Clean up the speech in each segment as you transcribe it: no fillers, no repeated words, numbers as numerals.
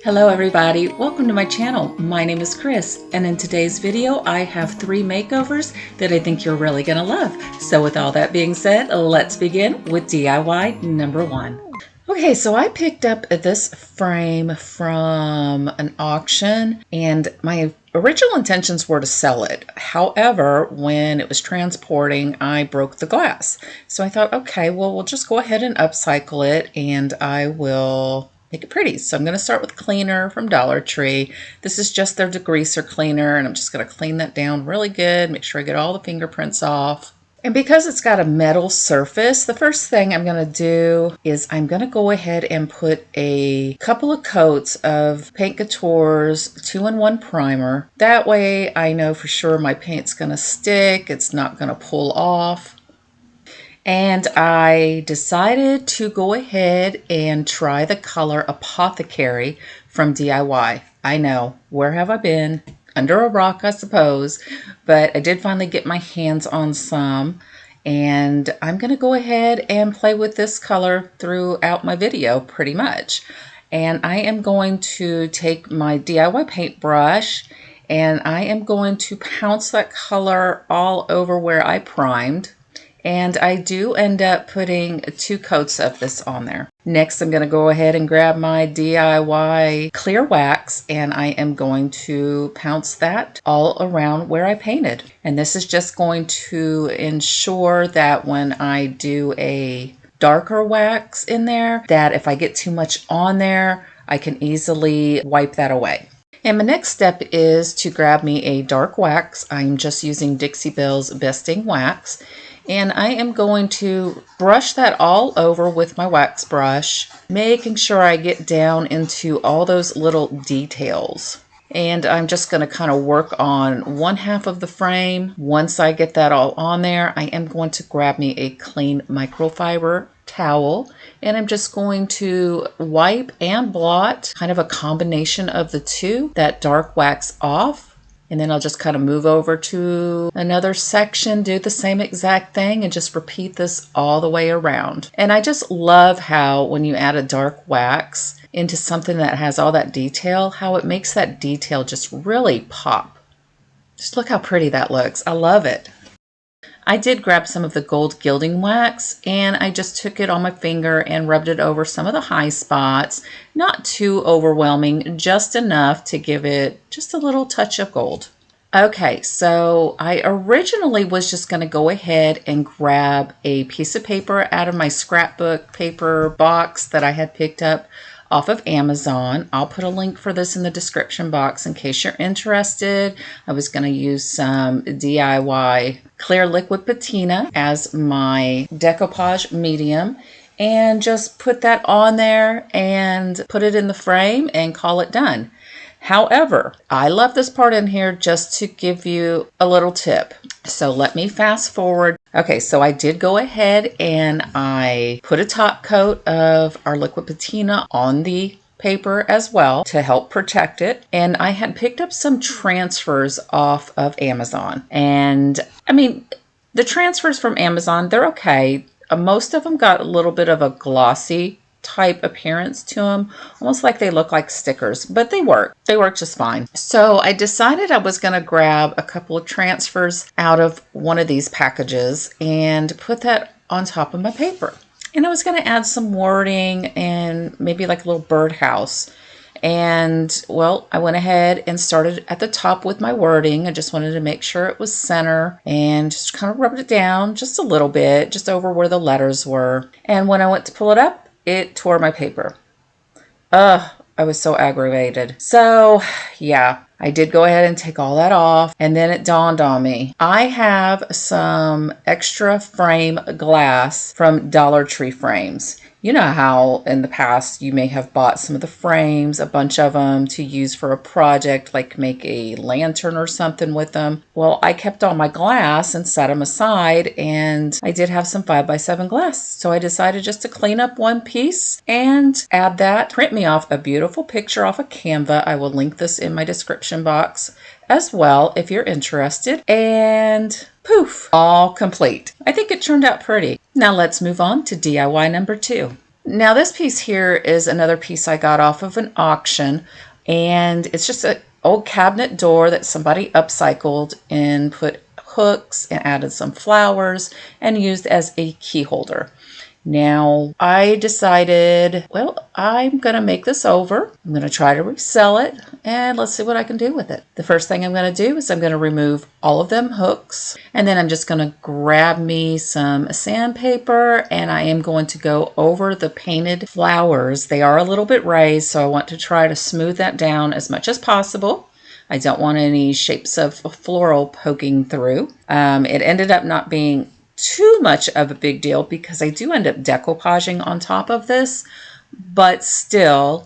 Hello everybody, welcome to my channel. My name is Chris, and in today's video I have 3 makeovers that I think you're really gonna love. So with all that being said, let's begin with DIY number 1. Okay, so I picked up this frame from an auction, and my original intentions were to sell it. However, when it was transporting, I broke the glass. So I thought, okay, well, we'll just go ahead and upcycle it, and I will make it pretty. So I'm going to start with cleaner from Dollar Tree. This is just their degreaser cleaner, and I'm just going to clean that down really good, make sure I get all the fingerprints off. And because it's got a metal surface, the first thing I'm going to do is I'm going to go ahead and put a couple of coats of Paint Couture's 2-in-1 primer. That way I know for sure my paint's going to stick, it's not going to pull off. And I decided to go ahead and try the color Apothecary from DIY. I know, where have I been? Under a rock, I suppose, but I did finally get my hands on some, and I'm going to go ahead and play with this color throughout my video pretty much. And I am going to take my DIY paintbrush, and I am going to pounce that color all over where I primed. And I do end up putting 2 coats of this on there. Next, I'm going to go ahead and grab my DIY clear wax, and I am going to pounce that all around where I painted. And this is just going to ensure that when I do a darker wax in there, that if I get too much on there, I can easily wipe that away. And my next step is to grab me a dark wax. I'm just using Dixie Belle's Besting Wax. And I am going to brush that all over with my wax brush, making sure I get down into all those little details. And I'm just going to kind of work on one half of the frame. Once I get that all on there, I am going to grab me a clean microfiber towel, and I'm just going to wipe and blot, kind of a combination of the two, that dark wax off. And then I'll just kind of move over to another section, do the same exact thing, and just repeat this all the way around. And I just love how when you add a dark wax into something that has all that detail, how it makes that detail just really pop. Just look how pretty that looks. I love it. I did grab some of the gold gilding wax, and I just took it on my finger and rubbed it over some of the high spots. Not too overwhelming, just enough to give it just a little touch of gold. Okay, so I originally was just going to go ahead and grab a piece of paper out of my scrapbook paper box that I had picked up off of Amazon. I'll put a link for this in the description box in case you're interested. I was going to use some DIY clear liquid patina as my decoupage medium, and just put that on there and put it in the frame and call it done. However, I love this part in here just to give you a little tip. So let me fast forward. Okay, so I did go ahead and I put a top coat of our liquid patina on the paper as well to help protect it. And I had picked up some transfers off of Amazon. And I mean, the transfers from Amazon, they're okay. Most of them got a little bit of a glossy type appearance to them, almost like they look like stickers, but they work just fine. So I decided I was going to grab a couple of transfers out of one of these packages and put that on top of my paper. And I was going to add some wording and maybe like a little birdhouse. And well, I went ahead and started at the top with my wording. I just wanted to make sure it was center and just kind of rubbed it down just a little bit, just over where the letters were. And when I went to pull it up, it tore my paper. I was so aggravated. So yeah, I did go ahead and take all that off, and then it dawned on me. I have some extra frame glass from Dollar Tree frames. You know how in the past you may have bought some of the frames, a bunch of them, to use for a project, like make a lantern or something with them. Well, I kept all my glass and set them aside, and I did have some 5x7 glass. So I decided just to clean up one piece and add that. Print me off a beautiful picture off of Canva. I will link this in my description box as well if you're interested. And poof, all complete. I think it turned out pretty. Now let's move on to DIY number 2. Now this piece here is another piece I got off of an auction, and it's just an old cabinet door that somebody upcycled and put hooks and added some flowers and used as a key holder. Now I decided, well, I'm going to make this over. I'm going to try to resell it, and let's see what I can do with it. The first thing I'm going to do is I'm going to remove all of them hooks, and then I'm just going to grab me some sandpaper, and I am going to go over the painted flowers. They are a little bit raised, so I want to try to smooth that down as much as possible. I don't want any shapes of floral poking through. It ended up not being too much of a big deal because I do end up decoupaging on top of this, but still,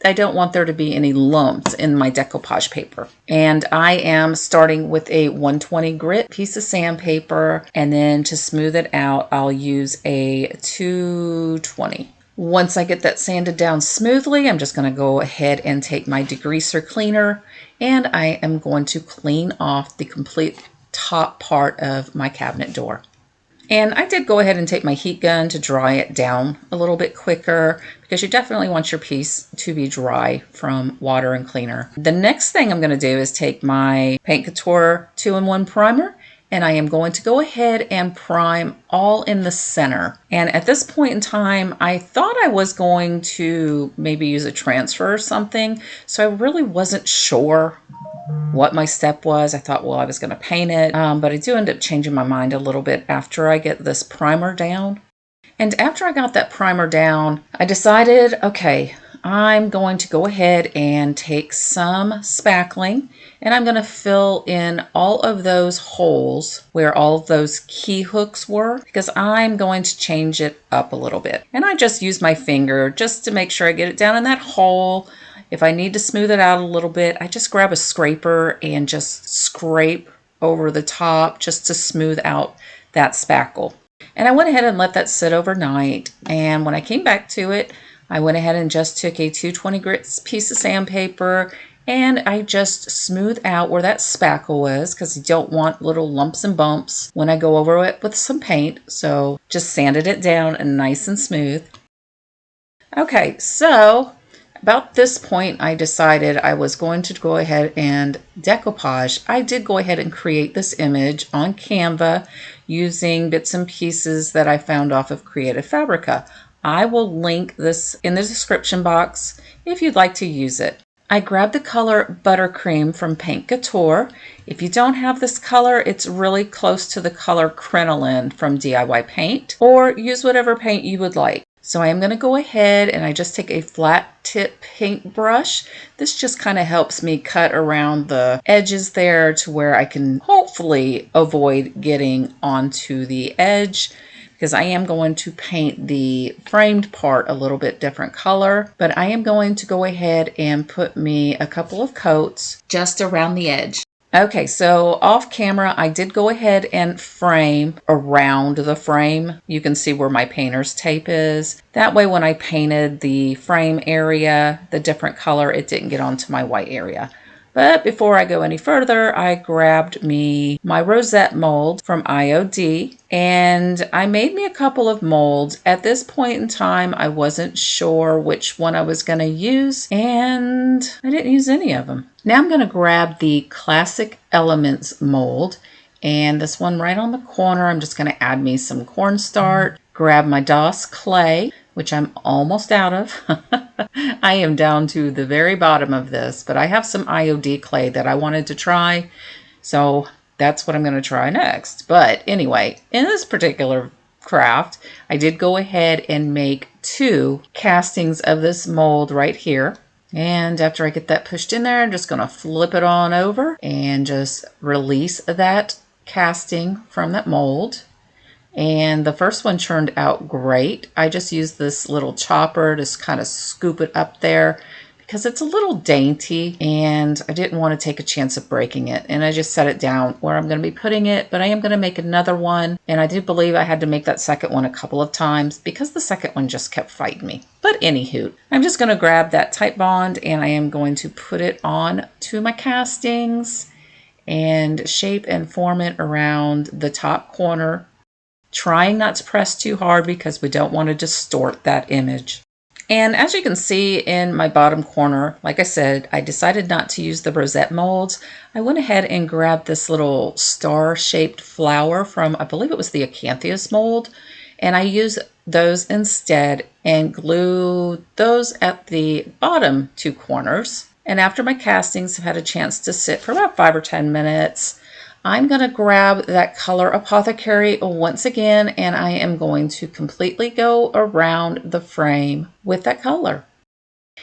I don't want there to be any lumps in my decoupage paper. And I am starting with a 120 grit piece of sandpaper, and then to smooth it out, I'll use a 220. Once I get that sanded down smoothly, I'm just going to go ahead and take my degreaser cleaner, and I am going to clean off the complete top part of my cabinet door. And I did go ahead and take my heat gun to dry it down a little bit quicker, because you definitely want your piece to be dry from water and cleaner. The next thing I'm going to do is take my Paint Couture 2-in-1 primer, and I am going to go ahead and prime all in the center. And at this point in time, I thought I was going to maybe use a transfer or something, so I really wasn't sure what my step was. I thought, well, I was going to paint it, but I do end up changing my mind a little bit after I get this primer down. And after I got that primer down, I decided, okay, I'm going to go ahead and take some spackling, and I'm going to fill in all of those holes where all of those key hooks were, because I'm going to change it up a little bit. And I just use my finger just to make sure I get it down in that hole. If I need to smooth it out a little bit, I just grab a scraper and just scrape over the top just to smooth out that spackle. And I went ahead and let that sit overnight. And when I came back to it, I went ahead and just took a 220 grit piece of sandpaper, and I just smoothed out where that spackle was, because you don't want little lumps and bumps when I go over it with some paint. So just sanded it down and nice and smooth. Okay, so about this point, I decided I was going to go ahead and decoupage. I did go ahead and create this image on Canva using bits and pieces that I found off of Creative Fabrica. I will link this in the description box if you'd like to use it. I grabbed the color Buttercream from Paint Couture. If you don't have this color, it's really close to the color Crinoline from DIY Paint, or use whatever paint you would like. So I am going to go ahead and I just take a flat tip paintbrush. This just kind of helps me cut around the edges there to where I can hopefully avoid getting onto the edge, because I am going to paint the framed part a little bit different color. But I am going to go ahead and put me a couple of coats just around the edge. Okay, so off camera, I did go ahead and frame around the frame. You can see where my painter's tape is. That way, when I painted the frame area, the different color, it didn't get onto my white area. But before I go any further, I grabbed me my rosette mold from IOD, and I made me a couple of molds. At this point in time, I wasn't sure which one I was going to use, and I didn't use any of them. Now I'm going to grab the Classic Elements mold, and this one right on the corner, I'm just going to add me some cornstarch, grab my DOS clay, which I'm almost out of. I am down to the very bottom of this, but I have some IOD clay that I wanted to try, so that's what I'm going to try next. But anyway, in this particular craft, I did go ahead and make 2 castings of this mold right here. And after I get that pushed in there, I'm just going to flip it on over and just release that casting from that mold. And the first one turned out great. I just used this little chopper to kind of scoop it up there because it's a little dainty and I didn't want to take a chance of breaking it. And I just set it down where I'm going to be putting it, but I am going to make another one. And I do believe I had to make that second one a couple of times because the second one just kept fighting me. But anywho, I'm just going to grab that Type Bond and I am going to put it on to my castings and shape and form it around the top corner. trying not to press too hard because we don't want to distort that image. And as you can see in my bottom corner, like I said, I decided not to use the rosette molds. I went ahead and grabbed this little star-shaped flower from, I believe it was the Acanthus mold, and I used those instead and glued those at the bottom two corners. And after my castings have had a chance to sit for about 5 or 10 minutes, I'm going to grab that color Apothecary once again, and I am going to completely go around the frame with that color.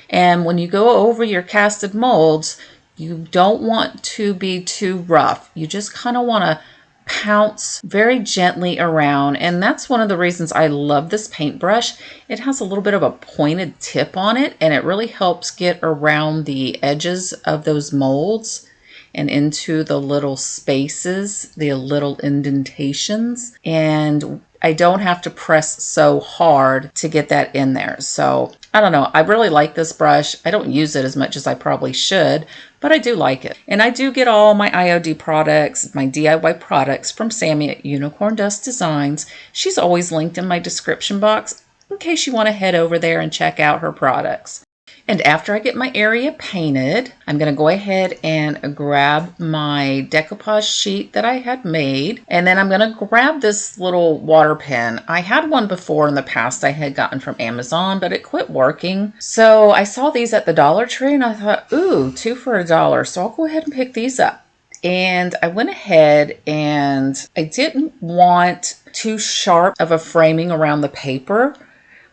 And when you go over your casted molds, you don't want to be too rough. You just kind of want to pounce very gently around, and that's one of the reasons I love this paintbrush. It has a little bit of a pointed tip on it, and it really helps get around the edges of those molds and into the little spaces, the little indentations, and I don't have to press so hard to get that in there. So I don't know, I really like this brush. I don't use it as much as I probably should, but I do like it. And I do get all my IOD products, my DIY products from Sammy at Unicorn Dust Designs. She's always linked in my description box in case you want to head over there and check out her products. And after I get my area painted, I'm going to go ahead and grab my decoupage sheet that I had made. And then I'm going to grab this little water pen. I had one before in the past I had gotten from Amazon, but it quit working. So I saw these at the Dollar Tree and I thought, ooh, 2 for $1. So I'll go ahead and pick these up. And I went ahead and I didn't want too sharp of a framing around the paper,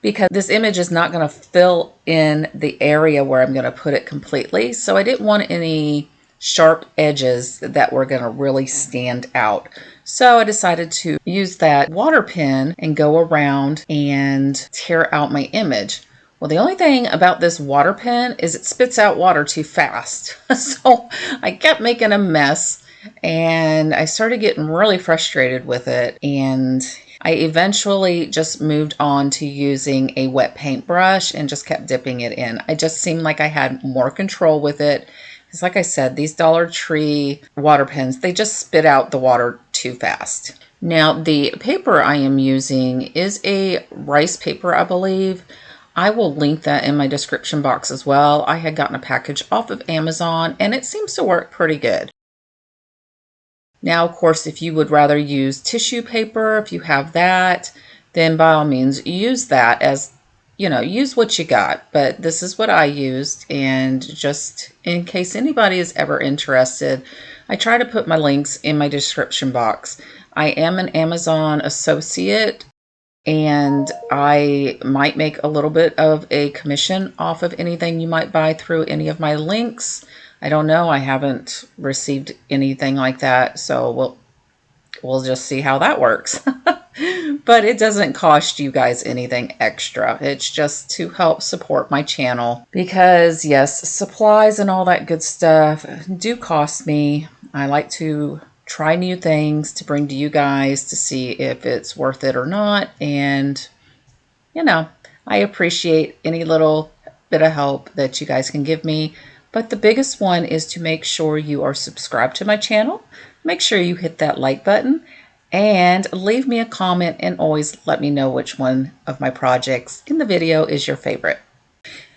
because this image is not going to fill in the area where I'm going to put it completely. So I didn't want any sharp edges that were going to really stand out. So I decided to use that water pen and go around and tear out my image. Well, the only thing about this water pen is it spits out water too fast. So I kept making a mess and I started getting really frustrated with it, and I eventually just moved on to using a wet paintbrush and just kept dipping it in. I just seemed like I had more control with it. Because like I said, these Dollar Tree water pens, they just spit out the water too fast. Now, the paper I am using is a rice paper, I believe. I will link that in my description box as well. I had gotten a package off of Amazon and it seems to work pretty good. Now, of course, if you would rather use tissue paper, if you have that, then by all means use that, as, you know, use what you got. But this is what I used, and just in case anybody is ever interested, I try to put my links in my description box. I am an Amazon associate, and I might make a little bit of a commission off of anything you might buy through any of my links. I don't know. I haven't received anything like that, so we'll just see how that works. But it doesn't cost you guys anything extra. It's just to help support my channel, because yes, supplies and all that good stuff do cost me. I like to try new things to bring to you guys to see if it's worth it or not, and you know, I appreciate any little bit of help that you guys can give me. But the biggest one is to make sure you are subscribed to my channel. Make sure you hit that like button and leave me a comment, and always let me know which one of my projects in the video is your favorite.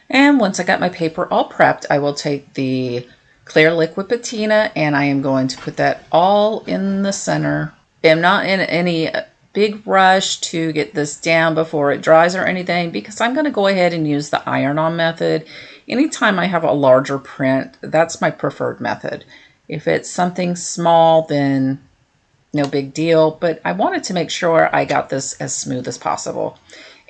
And once I got my paper all prepped, I will take the clear liquid patina and I am going to put that all in the center. I'm not in any big rush to get this down before it dries or anything, because I'm going to go ahead and use the iron-on method. Anytime I have a larger print, that's my preferred method. If it's something small, then no big deal, but I wanted to make sure I got this as smooth as possible.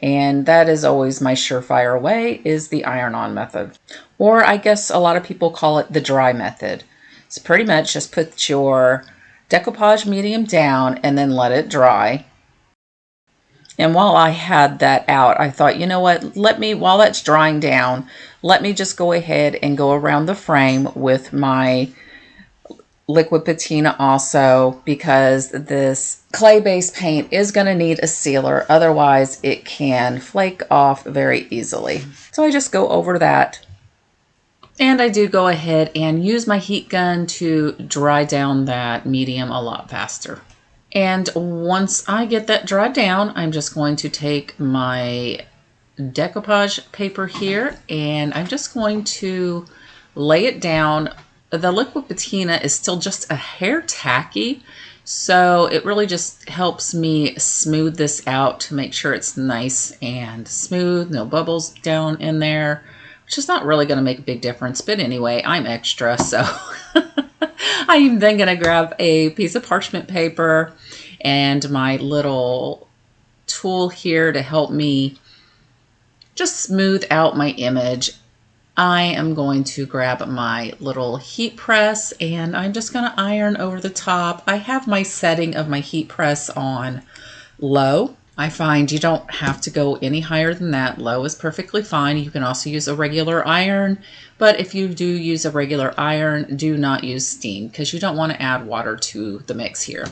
And that is always my surefire way, is the iron-on method. Or I guess a lot of people call it the dry method. It's pretty much just put your decoupage medium down and then let it dry. And while I had that out, I thought, you know what, while that's drying down, let me just go ahead and go around the frame with my liquid patina also, because this clay-based paint is going to need a sealer. Otherwise, it can flake off very easily. So I just go over that. And I do go ahead and use my heat gun to dry down that medium a lot faster. And once I get that dried down, I'm just going to take my decoupage paper here and I'm just going to lay it down. The liquid patina is still just a hair tacky, so it really just helps me smooth this out to make sure it's nice and smooth, no bubbles down in there, which is not really going to make a big difference. But anyway, I'm extra, so I'm then going to grab a piece of parchment paper and my little tool here to help me just smooth out my image. I am going to grab my little heat press and I'm just going to iron over the top. I have my setting of my heat press on low. I find you don't have to go any higher than that. Low is perfectly fine. You can also use a regular iron, but if you do use a regular iron, do not use steam because you don't want to add water to the mix here.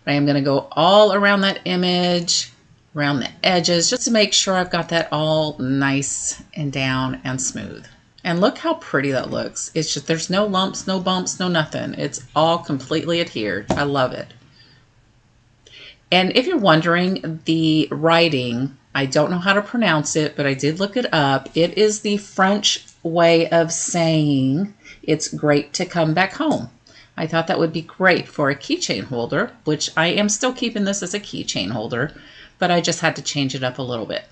I am going to go all around that image, around the edges, just to make sure I've got that all nice and down and smooth. And look how pretty that looks. It's just, there's no lumps, no bumps, no nothing. It's all completely adhered. I love it. And if you're wondering, the writing, I don't know how to pronounce it, but I did look it up. It is the French way of saying it's great to come back home. I thought that would be great for a keychain holder, which I am still keeping this as a keychain holder, but I just had to change it up a little bit.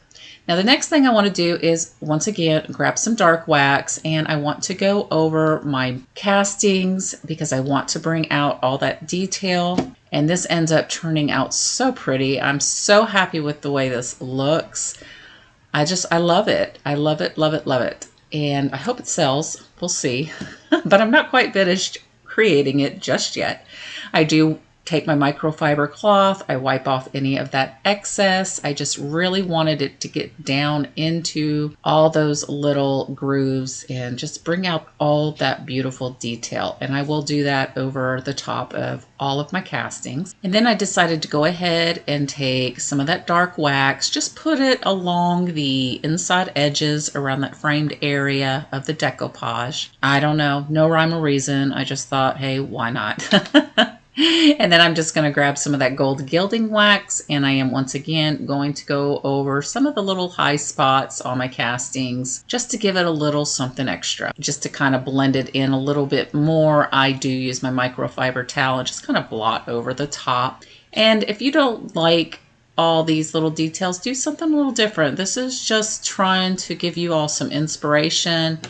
Now the next thing I want to do is, once again, grab some dark wax, and I want to go over my castings because I want to bring out all that detail. And this ends up turning out so pretty. I'm so happy with the way this looks. I love it. I love it, love it, love it. And I hope it sells. We'll see. But I'm not quite finished creating it just yet. I do take my microfiber cloth, I wipe off any of that excess. I just really wanted it to get down into all those little grooves and just bring out all that beautiful detail. And I will do that over the top of all of my castings. And then I decided to go ahead and take some of that dark wax, just put it along the inside edges around that framed area of the decoupage. I don't know, no rhyme or reason. I just thought, hey, why not? And then I'm just going to grab some of that gold gilding wax, and I am once again going to go over some of the little high spots on my castings just to give it a little something extra, just to kind of blend it in a little bit more. I do use my microfiber towel and just kind of blot over the top. And if you don't like all these little details, do something a little different. This is just trying to give you all some inspiration,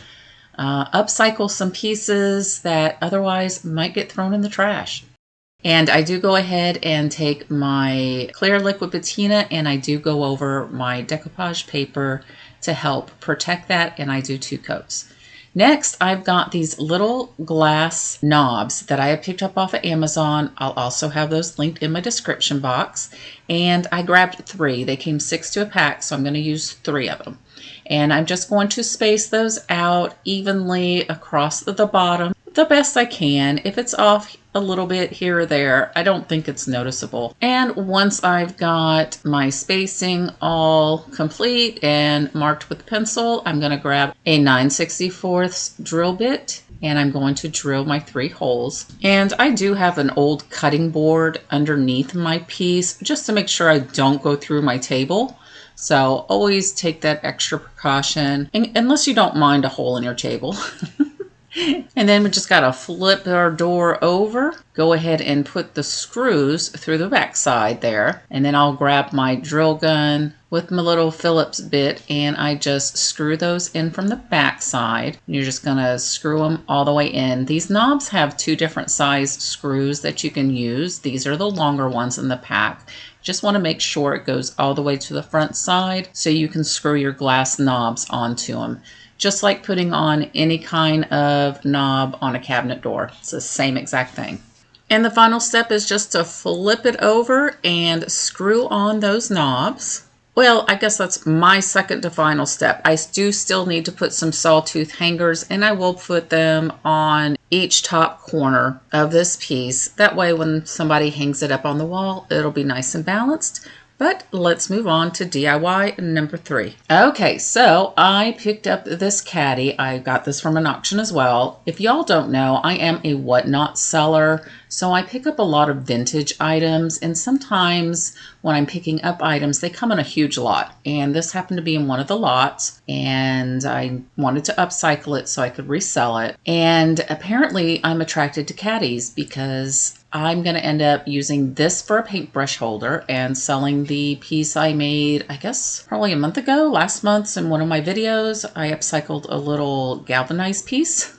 upcycle some pieces that otherwise might get thrown in the trash. And I do go ahead and take my clear liquid patina and I do go over my decoupage paper to help protect that, and I do 2 coats. Next, I've got these little glass knobs that I have picked up off of Amazon. I'll also have those linked in my description box. And I grabbed 3. They came 6 to a pack, so I'm going to use 3 of them. And I'm just going to space those out evenly across the bottom the best I can. If it's off a little bit here or there, I don't think it's noticeable. And once I've got my spacing all complete and marked with pencil, I'm going to grab a 9/64 drill bit and I'm going to drill my 3 holes. And I do have an old cutting board underneath my piece just to make sure I don't go through my table. So always take that extra precaution, unless you don't mind a hole in your table. And then we just got to flip our door over, go ahead and put the screws through the back side there. And then I'll grab my drill gun with my little Phillips bit and I just screw those in from the back side. You're just going to screw them all the way in. These knobs have 2 different size screws that you can use. These are the longer ones in the pack. Just want to make sure it goes all the way to the front side so you can screw your glass knobs onto them. Just like putting on any kind of knob on a cabinet door. It's the same exact thing. And the final step is just to flip it over and screw on those knobs. Well, I guess that's my second to final step. I do still need to put some sawtooth hangers, and I will put them on each top corner of this piece. That way when somebody hangs it up on the wall, it'll be nice and balanced. But let's move on to DIY number 3. Okay, so I picked up this caddy. I got this from an auction as well. If y'all don't know, I am a whatnot seller. So I pick up a lot of vintage items, and sometimes when I'm picking up items, they come in a huge lot. And this happened to be in one of the lots, and I wanted to upcycle it so I could resell it. And apparently I'm attracted to caddies because I'm going to end up using this for a paintbrush holder and selling the piece I made, I guess, probably a month ago, last month in one of my videos. I upcycled a little galvanized piece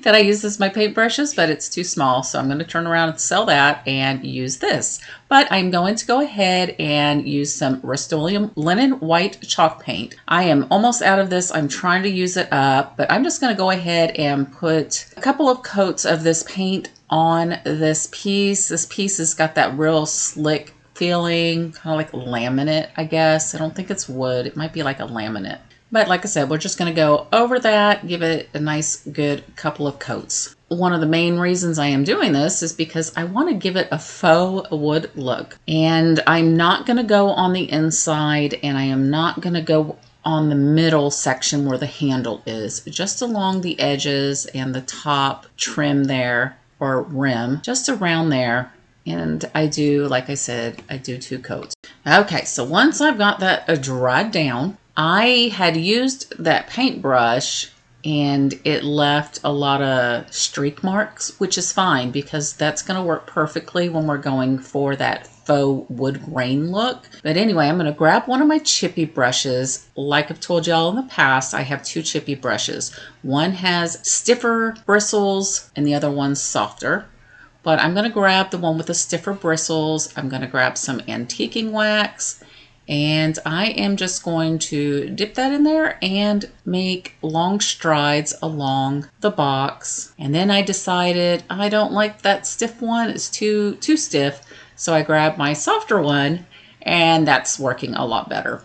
that I use as my paintbrushes, but it's too small. So I'm going to turn around and sell that and use this. But I'm going to go ahead and use some Rust-Oleum linen white chalk paint. I am almost out of this. I'm trying to use it up, but I'm just going to go ahead and put a couple of coats of this paint on this piece. This piece has got that real slick feeling, kind of like laminate, I guess. I don't think it's wood. It might be like a laminate. But like I said, we're just going to go over that, give it a nice, good couple of coats. One of the main reasons I am doing this is because I want to give it a faux wood look. And I'm not going to go on the inside, and I am not going to go on the middle section where the handle is, just along the edges and the top trim there, or rim, just around there. And I do, like I said, I do 2 coats. Okay, so once I've got that dried down, I had used that paintbrush and it left a lot of streak marks, which is fine because that's going to work perfectly when we're going for that faux wood grain look. But anyway, I'm going to grab one of my chippy brushes. Like I've told y'all in the past, I have 2 chippy brushes. One has stiffer bristles and the other one's softer. But I'm going to grab the one with the stiffer bristles. I'm going to grab some antiquing wax. And I am just going to dip that in there and make long strides along the box. And then I decided I don't like that stiff one. It's too stiff. So I grabbed my softer one, and that's working a lot better.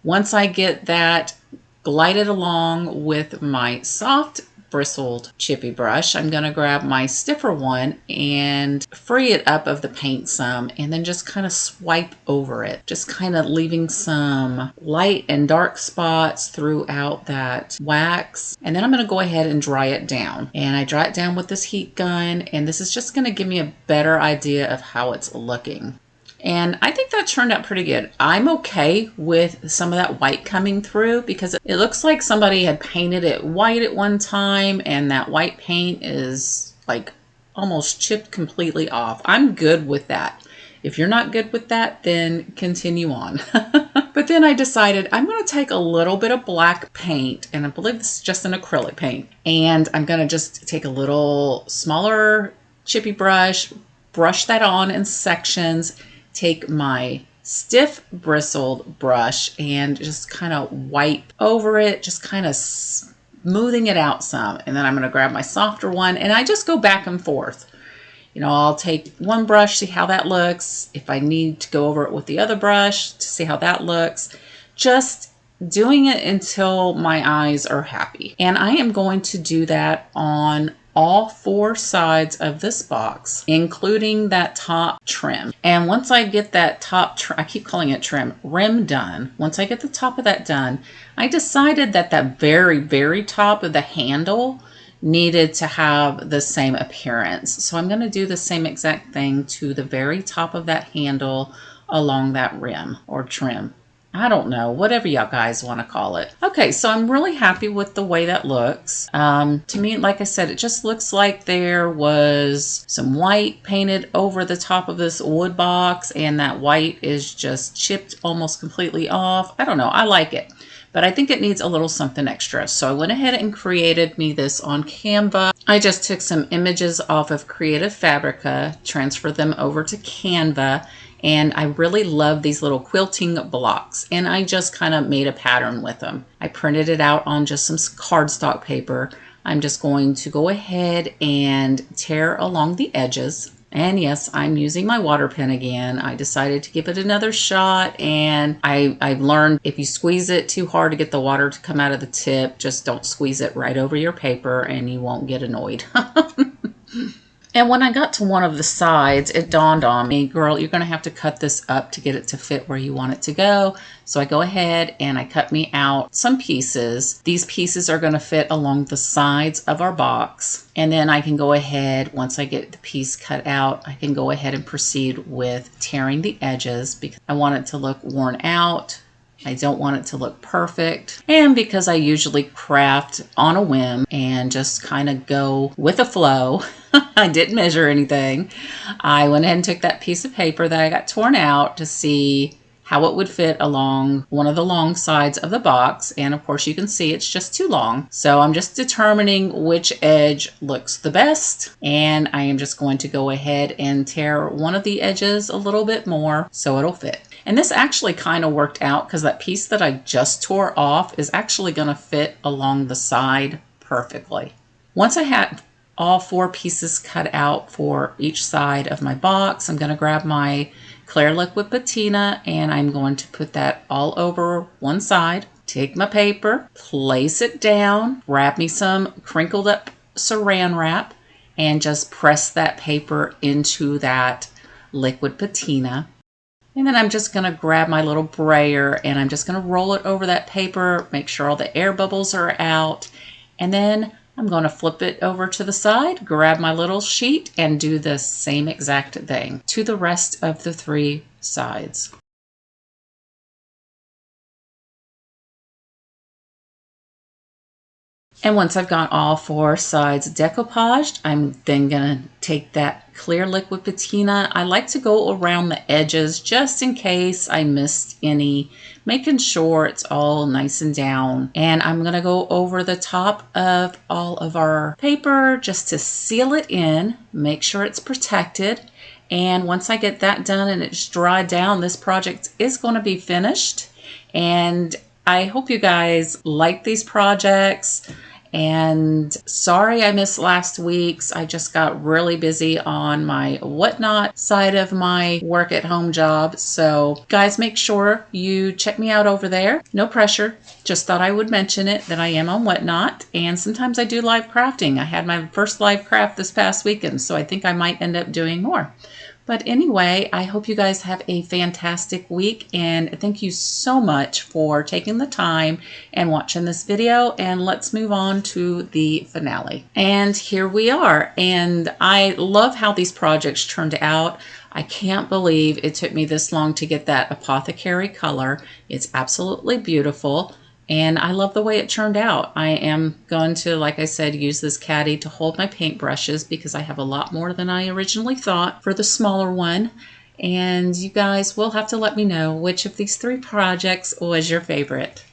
Once I get that glided along with my soft bristled chippy brush, I'm going to grab my stiffer one and free it up of the paint some, and then just kind of swipe over it, just kind of leaving some light and dark spots throughout that wax. And then I'm going to go ahead and dry it down, and I dry it down with this heat gun, and this is just going to give me a better idea of how it's looking. And I think that turned out pretty good. I'm okay with some of that white coming through because it looks like somebody had painted it white at one time, and that white paint is like almost chipped completely off. I'm good with that. If you're not good with that, then continue on. But then I decided I'm going to take a little bit of black paint, and I believe this is just an acrylic paint, and I'm going to just take a little smaller chippy brush, brush that on in sections, take my stiff bristled brush and just kind of wipe over it, just kind of smoothing it out some. And then I'm going to grab my softer one, and I just go back and forth. You know, I'll take one brush, see how that looks. If I need to go over it with the other brush to see how that looks, just doing it until my eyes are happy. And I am going to do that on all 4 sides of this box, including that top trim. And once I get that top I keep calling it trim, rim done. Once I get the top of that done, I decided that that very, very top of the handle needed to have the same appearance. So I'm going to do the same exact thing to the very top of that handle along that rim or trim. I don't know, whatever y'all guys want to call it. Okay, so I'm really happy with the way that looks. To me, like I said, it just looks like there was some white painted over the top of this wood box, and that white is just chipped almost completely off. I don't know, I like it, but I think it needs a little something extra. So I went ahead and created me this on Canva. I just took some images off of Creative Fabrica, transferred them over to Canva, and I really love these little quilting blocks, and I just kind of made a pattern with them. I printed it out on just some cardstock paper. I'm just going to go ahead and tear along the edges. And yes, I'm using my water pen again. I decided to give it another shot, and I've learned if you squeeze it too hard to get the water to come out of the tip, just don't squeeze it right over your paper and you won't get annoyed. And when I got to one of the sides, it dawned on me, girl, you're going to have to cut this up to get it to fit where you want it to go. So I go ahead and I cut me out some pieces. These pieces are going to fit along the sides of our box. And then I can go ahead, once I get the piece cut out, I can go ahead and proceed with tearing the edges because I want it to look worn out. I don't want it to look perfect. And because I usually craft on a whim and just kind of go with the flow, I didn't measure anything. I went ahead and took that piece of paper that I got torn out to see how it would fit along one of the long sides of the box. And of course you can see it's just too long. So I'm just determining which edge looks the best. And I am just going to go ahead and tear one of the edges a little bit more so it'll fit. And this actually kind of worked out because that piece that I just tore off is actually going to fit along the side perfectly. Once I had all 4 pieces cut out for each side of my box, I'm going to grab my clear liquid patina and I'm going to put that all over one side. Take my paper, place it down, grab me some crinkled up saran wrap, and just press that paper into that liquid patina. And then I'm just going to grab my little brayer and I'm just going to roll it over that paper, make sure all the air bubbles are out. And then I'm going to flip it over to the side, grab my little sheet, and do the same exact thing to the rest of the 3 sides. And once I've got all 4 sides decoupaged, I'm then going to take that clear liquid patina. I like to go around the edges just in case I missed any, making sure it's all nice and down. And I'm going to go over the top of all of our paper just to seal it in, make sure it's protected. And once I get that done and it's dried down, this project is going to be finished. And I hope you guys like these projects. And sorry I missed last week's. I just got really busy on my whatnot side of my work at home job. So guys, make sure you check me out over there. No pressure. Just thought I would mention it that I am on whatnot. And sometimes I do live crafting. I had my first live craft this past weekend, so I think I might end up doing more. But anyway, I hope you guys have a fantastic week, and thank you so much for taking the time and watching this video. And let's move on to the finale. And here we are. And I love how these projects turned out. I can't believe it took me this long to get that apothecary color. It's absolutely beautiful. And I love the way it turned out. I am going to, like I said, use this caddy to hold my paintbrushes because I have a lot more than I originally thought for the smaller one. And you guys will have to let me know which of these 3 projects was your favorite.